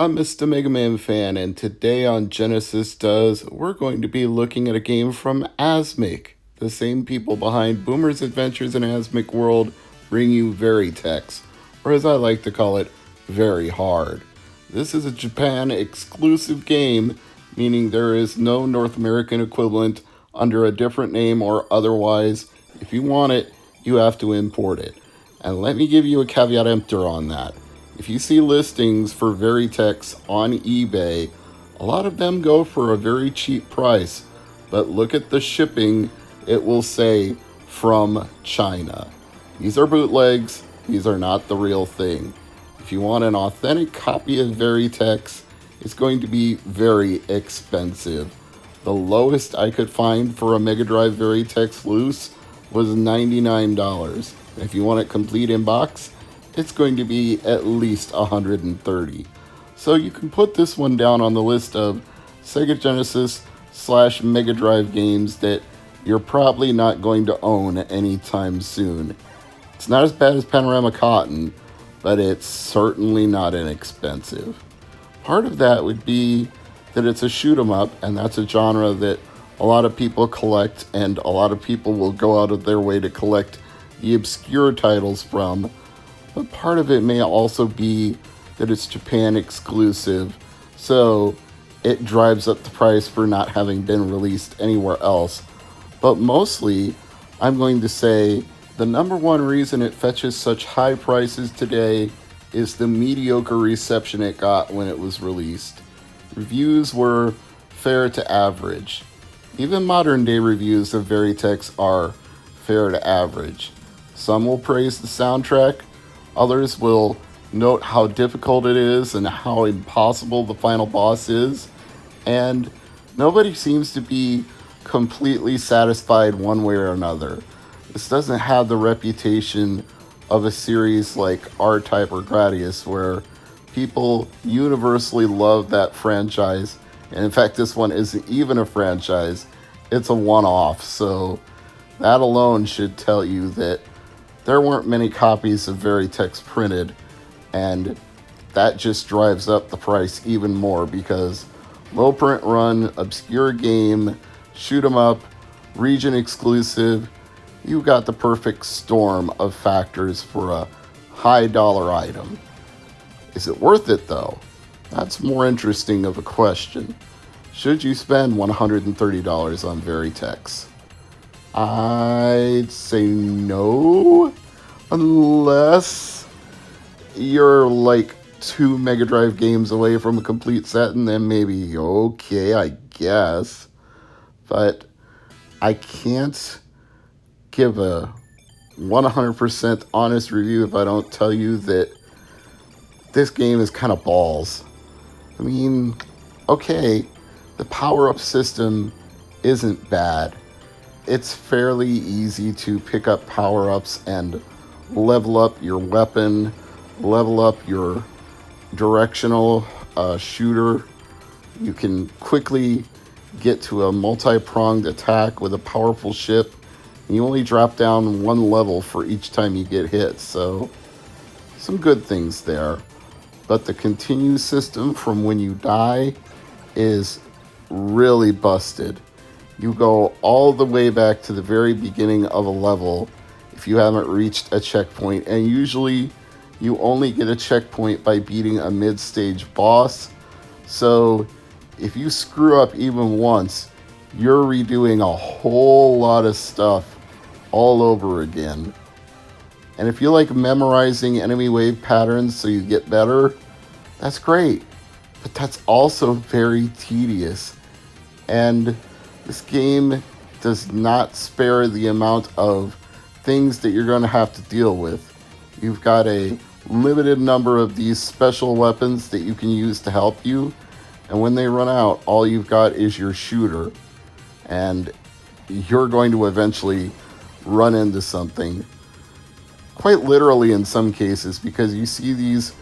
I'm Mr. MegaManFan, and today on Genesis Does, we're going to be looking at a game from Asmik. The same people behind Boomer's Adventures in Asmik World bring you Verytex, or as I like to call it, Very Hard. This is a Japan exclusive game, meaning there is no North American equivalent under a different name or otherwise. If you want it, you have to import it. And let me give you a caveat emptor on that. If you see listings for Verytex on eBay, a lot of them go for a very cheap price, but look at the shipping, it will say from China. These are bootlegs, these are not the real thing. If you want an authentic copy of Verytex, it's going to be very expensive. The lowest I could find for a Mega Drive Verytex loose was $99. If you want it complete in box, it's going to be at least $130. So you can put this one down on the list of Sega Genesis / Mega Drive games that you're probably not going to own anytime soon. It's not as bad as Panorama Cotton, but it's certainly not inexpensive. Part of that would be that it's a shoot 'em up, and that's a genre that a lot of people collect, and a lot of people will go out of their way to collect the obscure titles from. But part of it may also be that it's Japan exclusive, so it drives up the price for not having been released anywhere else. But mostly, I'm going to say the number one reason it fetches such high prices today is the mediocre reception it got when it was released. Reviews were fair to average. Even modern day reviews of Verytex are fair to average. Some will praise the soundtrack, others will note how difficult it is and how impossible the final boss is, and nobody seems to be completely satisfied one way or another. This doesn't have the reputation of a series like R-Type or Gradius, where people universally love that franchise, and in fact this one isn't even a franchise, it's a one-off, so that alone should tell you that there weren't many copies of Verytex printed, and that just drives up the price even more because low print run, obscure game, shoot 'em up, region exclusive, you got the perfect storm of factors for a high dollar item. Is it worth it though? That's more interesting of a question. Should you spend $130 on Verytex? I'd say no, unless you're like 2 Mega Drive games away from a complete set, and then maybe okay, I guess. But I can't give a 100% honest review if I don't tell you that this game is kind of balls. I mean, okay, the power-up system isn't bad. It's fairly easy to pick up power-ups and level up your weapon, level up your directional shooter. You can quickly get to a multi-pronged attack with a powerful ship. And you only drop down one level for each time you get hit, so some good things there. But the continue system from when you die is really busted. You go all the way back to the very beginning of a level if you haven't reached a checkpoint, and usually you only get a checkpoint by beating a mid-stage boss. So if you screw up even once, you're redoing a whole lot of stuff all over again. And if you like memorizing enemy wave patterns so you get better, that's great. But that's also very tedious. And this game does not spare the amount of things that you're going to have to deal with. You've got a limited number of these special weapons that you can use to help you. And when they run out, all you've got is your shooter. And you're going to eventually run into something. Quite literally in some cases, because you see these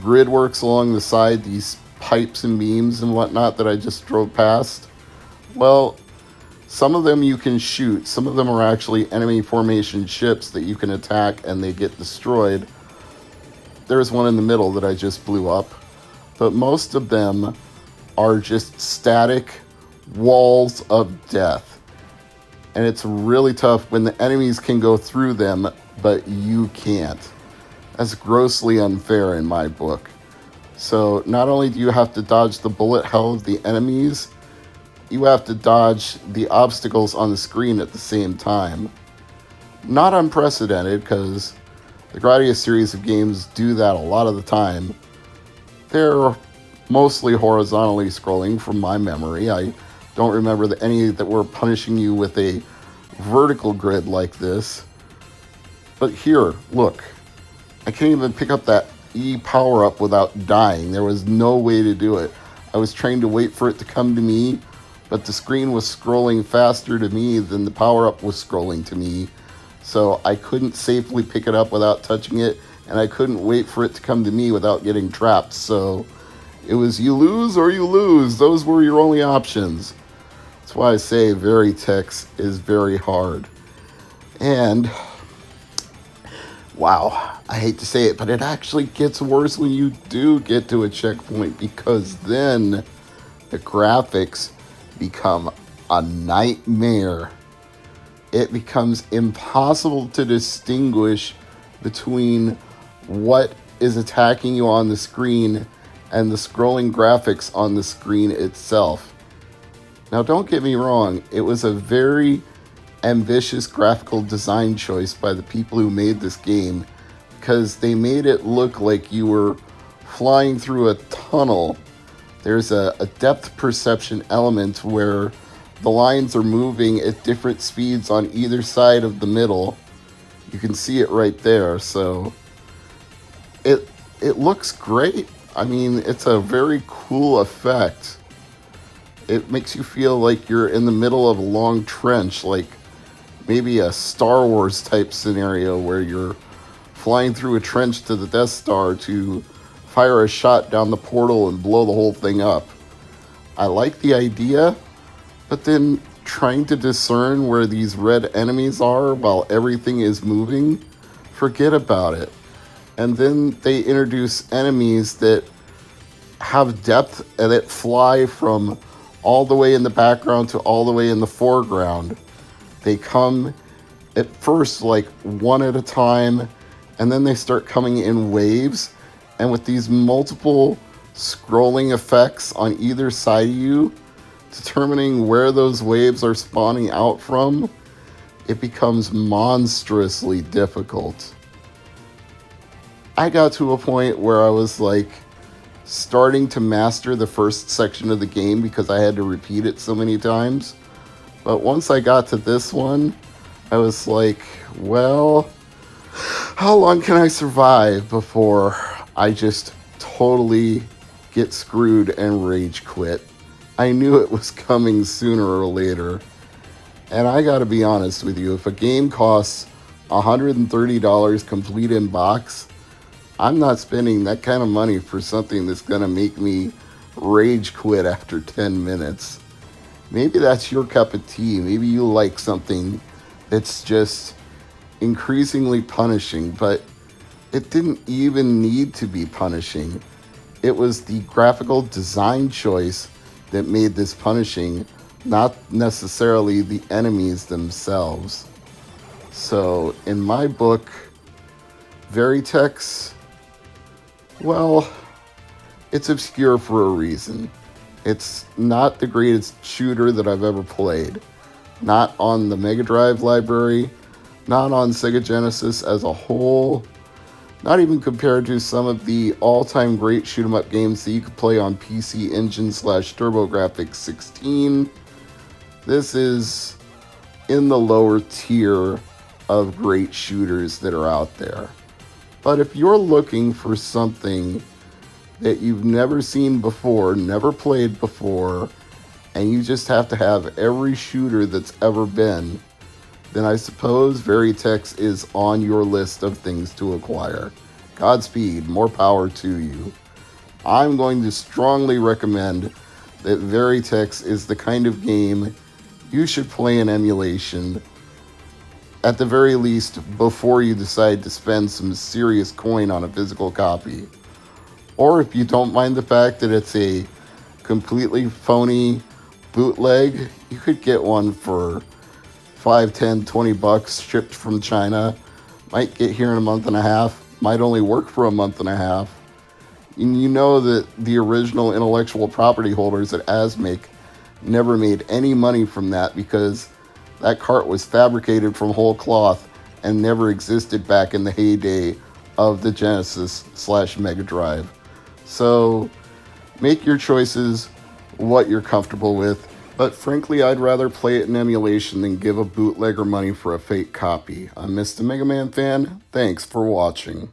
grid works along the side, these pipes and beams and whatnot that I just drove past. Well, some of them you can shoot. Some of them are actually enemy formation ships that you can attack and they get destroyed. There's one in the middle that I just blew up. but most of them are just static walls of death. And it's really tough when the enemies can go through them, but you can't. That's grossly unfair in my book. So not only do you have to dodge the bullet hell of the enemies, you have to dodge the obstacles on the screen at the same time. Not unprecedented, because the Gradius series of games do that a lot of the time. They're mostly horizontally scrolling from my memory. I don't remember any that were punishing you with a vertical grid like this. But here, look. I can't even pick up that E power-up without dying. There was no way to do it. I was trying to wait for it to come to me, but the screen was scrolling faster to me than the power-up was scrolling to me. So I couldn't safely pick it up without touching it, and I couldn't wait for it to come to me without getting trapped. So it was you lose or you lose. Those were your only options. That's why I say Verytex is very hard. And wow, I hate to say it, but it actually gets worse when you do get to a checkpoint, because then the graphics become a nightmare. It becomes impossible to distinguish between what is attacking you on the screen and the scrolling graphics on the screen itself. Now, don't get me wrong, it was a very ambitious graphical design choice by the people who made this game, because they made it look like you were flying through a tunnel. There's a depth perception element where the lines are moving at different speeds on either side of the middle. You can see it right there. So it looks great. I mean, it's a very cool effect. It makes you feel like you're in the middle of a long trench, like maybe a Star Wars type scenario where you're flying through a trench to the Death Star to fire a shot down the portal and blow the whole thing up. I like the idea, but then trying to discern where these red enemies are while everything is moving, forget about it. And then they introduce enemies that have depth and that fly from all the way in the background to all the way in the foreground. They come at first like one at a time, and then they start coming in waves. And with these multiple scrolling effects on either side of you, determining where those waves are spawning out from, it becomes monstrously difficult. I got to a point where I was like starting to master the first section of the game because I had to repeat it so many times. But once I got to this one, I was like, well, how long can I survive before I just totally get screwed and rage quit? I knew it was coming sooner or later. And I gotta be honest with you, if a game costs $130 complete in box, I'm not spending that kind of money for something that's gonna make me rage quit after 10 minutes. Maybe that's your cup of tea. Maybe you like something that's just increasingly punishing, but it didn't even need to be punishing. It was the graphical design choice that made this punishing, not necessarily the enemies themselves. So in my book, Verytex, well, it's obscure for a reason. It's not the greatest shooter that I've ever played. Not on the Mega Drive library, not on Sega Genesis as a whole, not even compared to some of the all-time great shoot-'em-up games that you could play on PC Engine / TurboGrafx 16. This is in the lower tier of great shooters that are out there. But if you're looking for something that you've never seen before, never played before, and you just have to have every shooter that's ever been, then I suppose Verytex is on your list of things to acquire. Godspeed, more power to you. I'm going to strongly recommend that Verytex is the kind of game you should play in emulation, at the very least before you decide to spend some serious coin on a physical copy. Or if you don't mind the fact that it's a completely phony bootleg, you could get one for 5, 10, 20 bucks shipped from China. Might get here in a month and a half, might only work for a month and a half. And you know that the original intellectual property holders at Asmik never made any money from that because that cart was fabricated from whole cloth and never existed back in the heyday of the Genesis / Mega Drive. So make your choices what you're comfortable with, but frankly, I'd rather play it in emulation than give a bootlegger money for a fake copy. I'm Mr. MegaManFan. Thanks for watching.